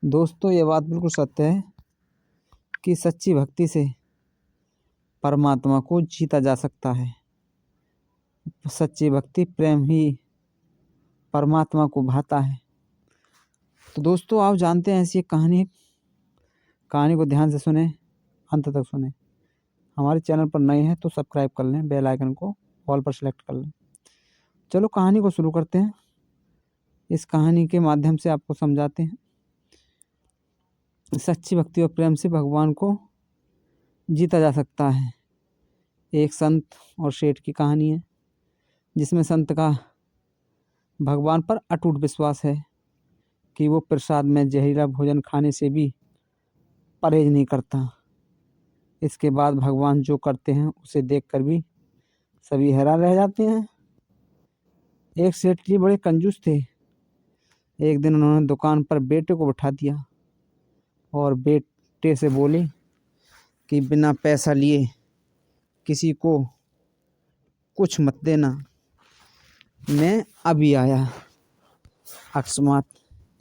दोस्तों, ये बात बिल्कुल सत्य है कि सच्ची भक्ति से परमात्मा को जीता जा सकता है। सच्ची भक्ति प्रेम ही परमात्मा को भाता है। तो दोस्तों, आप जानते हैं ऐसी एक कहानी को ध्यान से सुने, अंत तक सुने। हमारे चैनल पर नए हैं तो सब्सक्राइब कर लें, बेल आइकन को ऑल पर सेलेक्ट कर लें। चलो कहानी को शुरू करते हैं। इस कहानी के माध्यम से आपको समझाते हैं सच्ची भक्ति और प्रेम से भगवान को जीता जा सकता है। एक संत और सेठ की कहानी है, जिसमें संत का भगवान पर अटूट विश्वास है कि वो प्रसाद में जहरीला भोजन खाने से भी परहेज नहीं करता। इसके बाद भगवान जो करते हैं उसे देखकर भी सभी हैरान रह जाते हैं। एक सेठ जी बड़े कंजूस थे। एक दिन उन्होंने दुकान पर बेटे को बैठा दिया और बेटे से बोले कि बिना पैसा लिए किसी को कुछ मत देना, मैं अभी आया। अकस्मात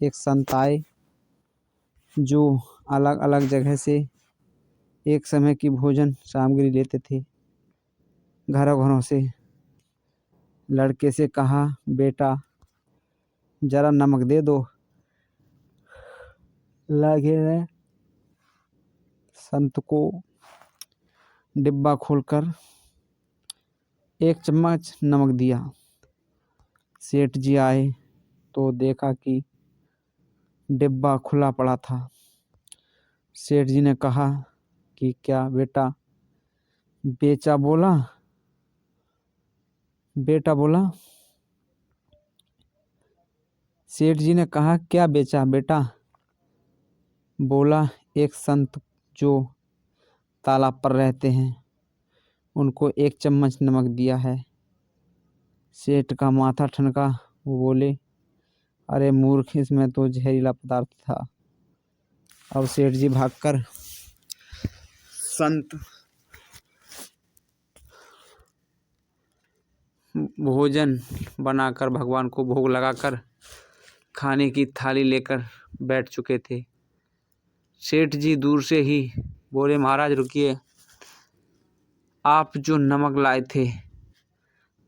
एक संत आए जो अलग अलग जगह से एक समय की भोजन सामग्री लेते थे। घरों घरों से लड़के से कहा, बेटा जरा नमक दे दो। लड़के ने संत को डिब्बा खोलकर एक चम्मच नमक दिया। सेठ जी आए तो देखा कि डिब्बा खुला पड़ा था। सेठ जी ने कहा कि क्या बेटा बेटा बोला। सेठ जी ने कहा, क्या बेचा बेटा? बोला, एक संत जो तालाब पर रहते हैं उनको एक चम्मच नमक दिया है। सेठ का माथा ठनका। वो बोले, अरे मूर्ख, इसमें तो जहरीला पदार्थ था। अब सेठ जी भागकर संत भोजन बनाकर भगवान को भोग लगाकर खाने की थाली लेकर बैठ चुके थे। सेठ जी दूर से ही बोले, महाराज रुकिए, आप जो नमक लाए थे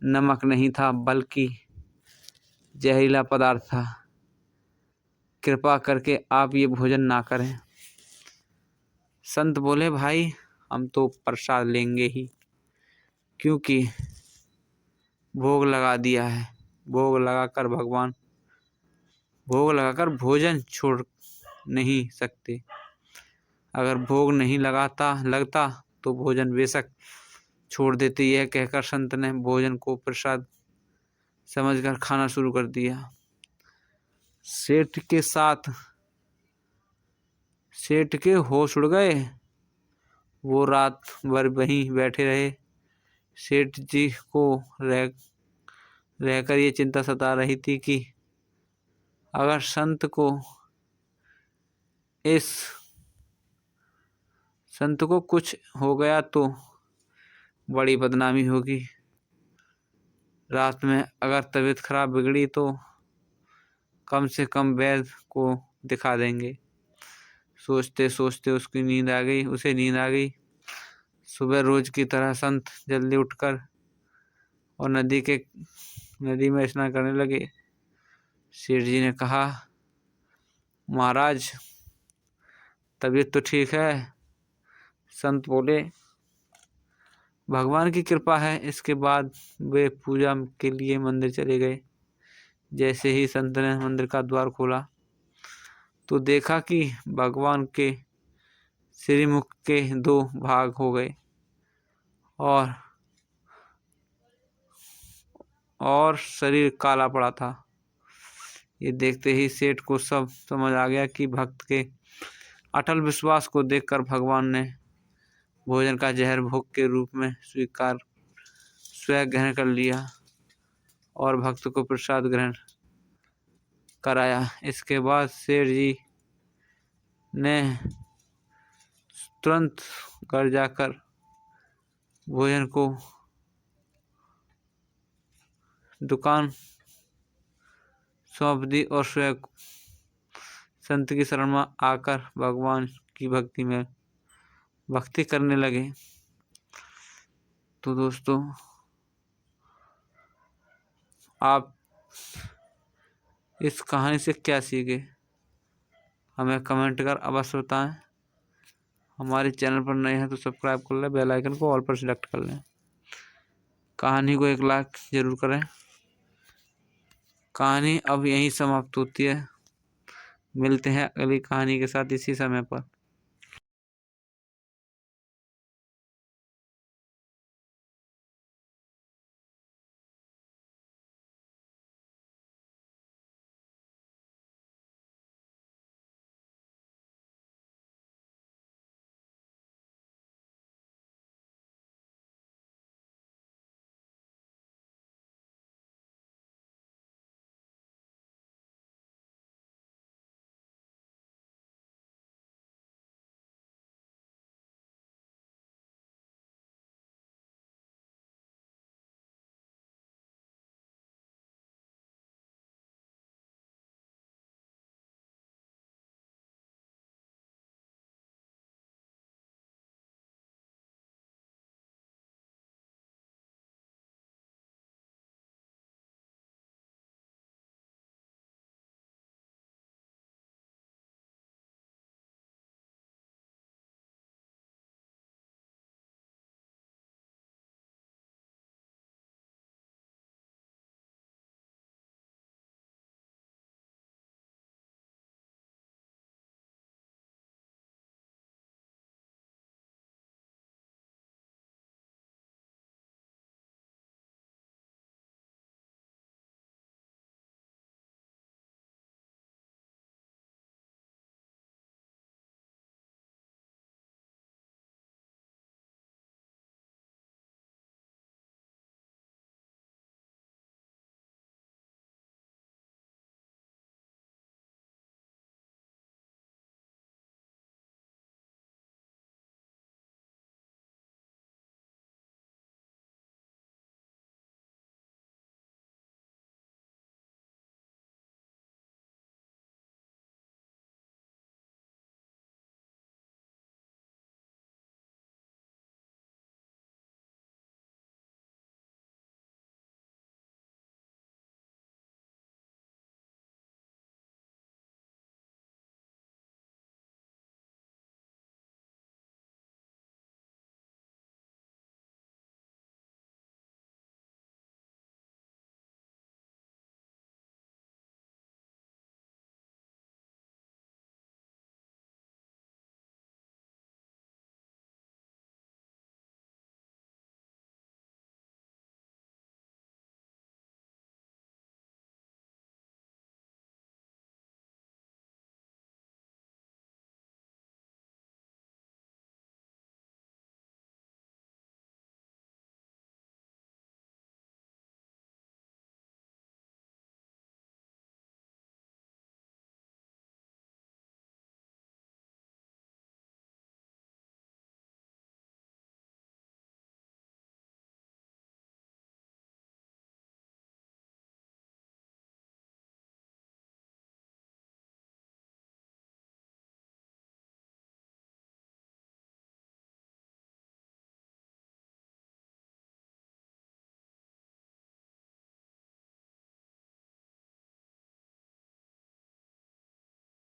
नमक नहीं था बल्कि जहरीला पदार्थ था। कृपा करके आप ये भोजन ना करें। संत बोले, भाई हम तो प्रसाद लेंगे ही, क्योंकि भोग लगा दिया है। भोग लगाकर भोजन छोड़ नहीं सकते। अगर भोग नहीं लगता तो भोजन बेशक छोड़ देते। यह कहकर संत ने भोजन को प्रसाद समझकर खाना शुरू कर दिया। सेठ के होश उड़ गए। वो रात भर वहीं बैठे रहे। सेठ जी को रहकर ये चिंता सता रही थी कि अगर संत को कुछ हो गया तो बड़ी बदनामी होगी। रात में अगर तबीयत खराब बिगड़ी तो कम से कम वैद्य को दिखा देंगे। सोचते सोचते उसे नींद आ गई। सुबह रोज की तरह संत जल्दी उठकर और नदी में स्नान करने लगे। सेठ जी ने कहा, महाराज तबीयत तो ठीक है? संत बोले, भगवान की कृपा है। इसके बाद वे पूजा के लिए मंदिर चले गए। जैसे ही संत ने मंदिर का द्वार खोला तो देखा कि भगवान के श्रीमुख के 2 भाग हो गए और शरीर काला पड़ा था। ये देखते ही सेठ को सब समझ आ गया कि भक्त के अटल विश्वास को देखकर भगवान ने भोजन का जहर भोग के रूप में स्वयं ग्रहण कर लिया और भक्त को प्रसाद ग्रहण कराया। इसके बाद सेठ जी ने तुरंत घर जाकर भोजन को दुकान सौंप दी और संत की शरण में आकर भगवान की भक्ति करने लगे। तो दोस्तों आप इस कहानी से क्या सीखे हमें कमेंट कर अवश्य बताएं। हमारे चैनल पर नए हैं तो सब्सक्राइब कर लें, बेल आइकन को ऑल पर सिलेक्ट कर लें। कहानी को 1 लाख जरूर करें। कहानी अब यहीं समाप्त होती है। मिलते हैं अगली कहानी के साथ इसी समय पर।